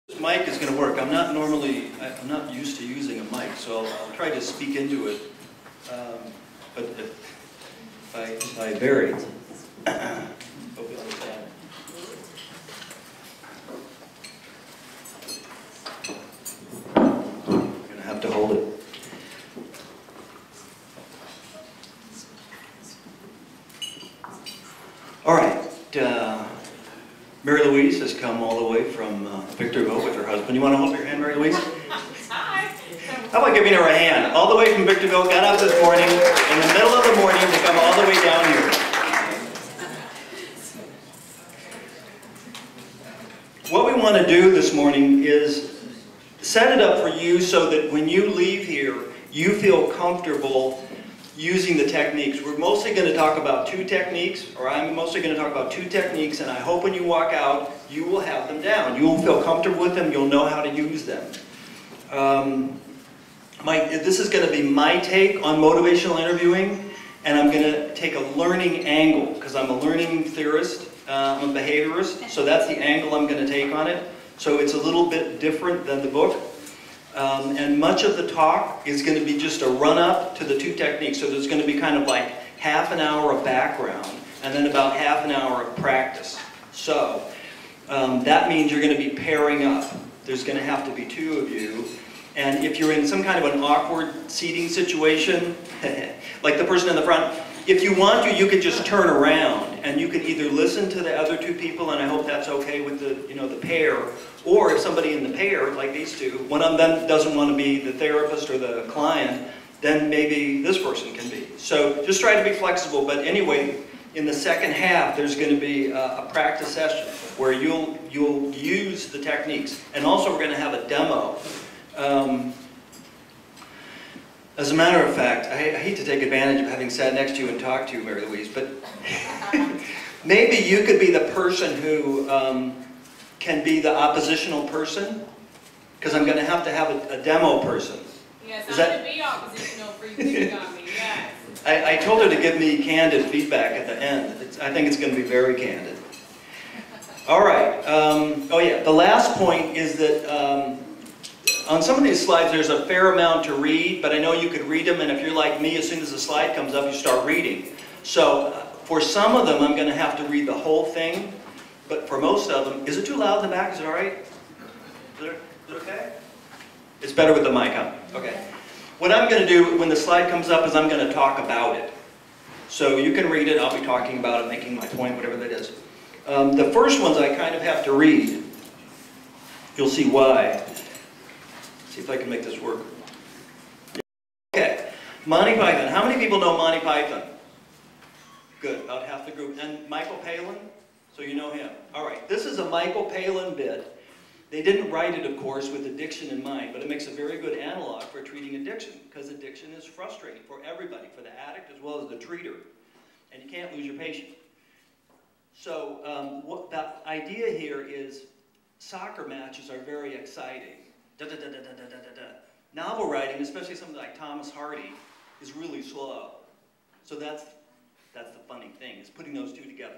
This mic is going to work. I'm not used to using a mic, so I'll try to speak into it. But if I vary, hope you understand. I'm going to have to hold it. All right. Mary Louise has come all the way from Victorville with her husband. You want to hold your hand, Mary Louise? Hi. How about giving her a hand? All the way from Victorville, got up this morning, in the middle of the morning, to come all the way down here. What we want to do this morning is set it up for you so that when you leave here, you feel comfortable using the techniques. We're mostly going to talk about two techniques, or I'm mostly going to talk about two techniques, and I hope when you walk out, you will have them down. You will feel comfortable with them. You'll know how to use them. This is going to be my take on motivational interviewing, and I'm going to take a learning angle, because I'm a learning theorist, I'm a behaviorist, so that's the angle I'm going to take on it. So it's a little bit different than the book. And much of the talk is going to be just a run-up to the two techniques. So there's going to be kind of like half an hour of background and then about half an hour of practice. So that means you're going to be pairing up. There's going to have to be two of you. And if you're in some kind of an awkward seating situation, like the person in the front, if you want to, you could just turn around and you could either listen to the other two people, and I hope that's okay with the, the pair, or if somebody in the pair, like these two, one of them doesn't want to be the therapist or the client, then maybe this person can be. So just try to be flexible, but anyway, in the second half, there's going to be a practice session where you'll use the techniques. And also we're going to have a demo. As a matter of fact, I hate to take advantage of having sat next to you and talked to you, Mary Louise, but maybe you could be the person who can be the oppositional person, because I'm going to have a demo person. Yes, I'm going to be oppositional for you picking on me, yes. I told her to give me candid feedback at the end. I think it's going to be very candid. All right. Oh yeah, the last point is that on some of these slides there's a fair amount to read, but I know you could read them, and if you're like me, as soon as the slide comes up, you start reading. So for some of them, I'm going to have to read the whole thing, but for most of them, is it too loud in the back? Is it all right? Is it okay? It's better with the mic on. Okay. What I'm going to do when the slide comes up is I'm going to talk about it. So you can read it, I'll be talking about it, making my point, whatever that is. The first ones I kind of have to read. You'll see why. See if I can make this work. Okay, Monty Python. How many people know Monty Python? Good, about half the group. And Michael Palin? So you know him. All right, this is a Michael Palin bit. They didn't write it, of course, with addiction in mind, but it makes a very good analog for treating addiction, because addiction is frustrating for everybody, for the addict as well as the treater. And you can't lose your patient. So what the idea here is soccer matches are very exciting. Da, da, da, da, da, da, da, da. Novel writing, especially something like Thomas Hardy, is really slow. So that's the funny thing, is putting those two together.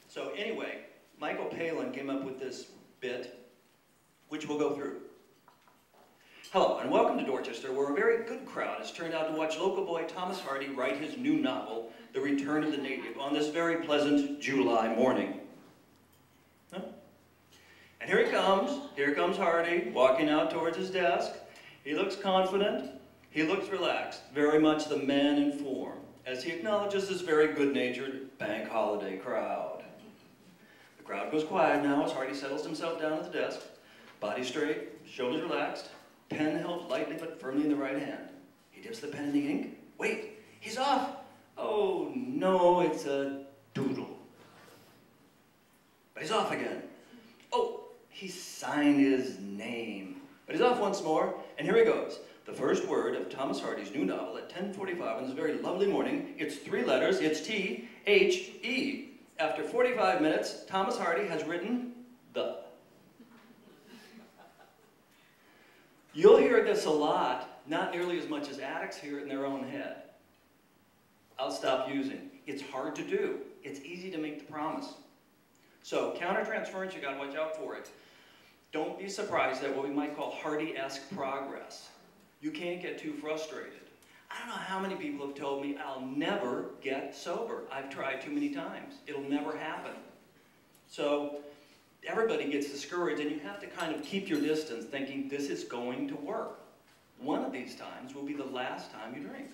So anyway, Michael Palin came up with this bit, which we'll go through. Hello, and welcome to Dorchester, where a very good crowd has turned out to watch local boy Thomas Hardy write his new novel, The Return of the Native, on this very pleasant July morning. Huh? And here comes Hardy, walking out towards his desk. He looks confident, he looks relaxed, very much the man in form, as he acknowledges this very good-natured bank holiday crowd. The crowd goes quiet now as Hardy settles himself down at the desk, body straight, shoulders relaxed, pen held lightly but firmly in the right hand. He dips the pen in the ink. Wait, he's off! Oh no, it's a doodle. But he's off again. Oh! He signed his name. But he's off once more, and here he goes. The first word of Thomas Hardy's new novel at 10:45 on this very lovely morning. It's 3 letters. It's T-H-E. After 45 minutes, Thomas Hardy has written the. You'll hear this a lot, not nearly as much as addicts hear it in their own head. I'll stop using. It's hard to do. It's easy to make the promise. So countertransference, you got to watch out for it. Don't be surprised at what we might call Hardy-esque progress. You can't get too frustrated. I don't know how many people have told me, I'll never get sober. I've tried too many times. It'll never happen. So everybody gets discouraged, and you have to kind of keep your distance, thinking this is going to work. One of these times will be the last time you drink.